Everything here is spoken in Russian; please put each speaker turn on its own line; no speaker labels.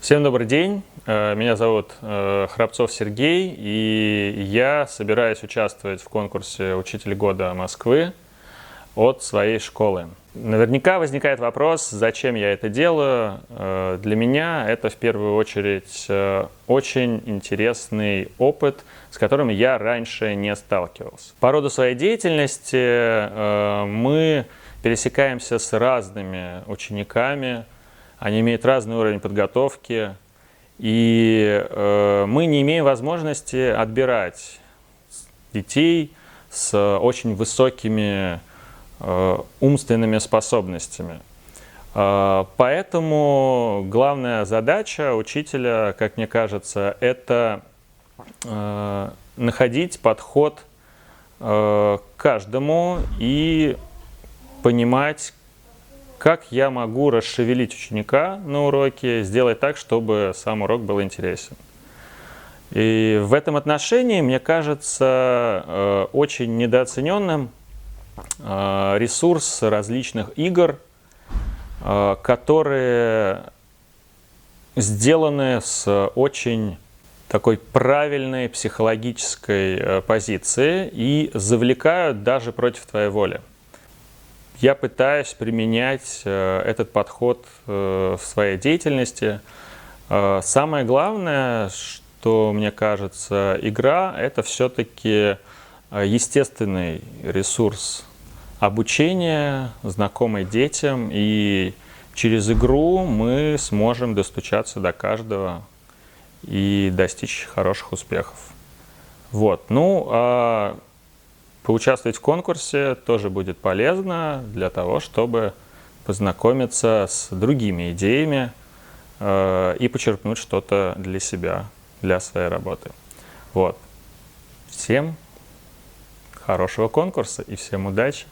Всем добрый день, меня зовут Храбцов Сергей, и я собираюсь участвовать в конкурсе «Учитель года Москвы» от своей школы. Наверняка возникает вопрос, зачем я это делаю. Для меня это в первую очередь очень интересный опыт, с которым я раньше не сталкивался. По роду своей деятельности мы пересекаемся с разными учениками. Они имеют разный уровень подготовки, и мы не имеем возможности отбирать детей с очень высокими умственными способностями. Поэтому главная задача учителя, как мне кажется, это находить подход к каждому и понимать, как я могу расшевелить ученика на уроке, сделать так, чтобы сам урок был интересен. И в этом отношении, мне кажется, очень недооцененным ресурс различных игр, которые сделаны с очень такой правильной психологической позиции и завлекают даже против твоей воли. Я пытаюсь применять этот подход в своей деятельности. Самое главное, что мне кажется, игра – это все-таки естественный ресурс обучения, знакомый детям, и через игру мы сможем достучаться до каждого и достичь хороших успехов. Вот. Поучаствовать в конкурсе тоже будет полезно для того, чтобы познакомиться с другими идеями и почерпнуть что-то для себя, для своей работы. Вот. Всем хорошего конкурса и всем удачи!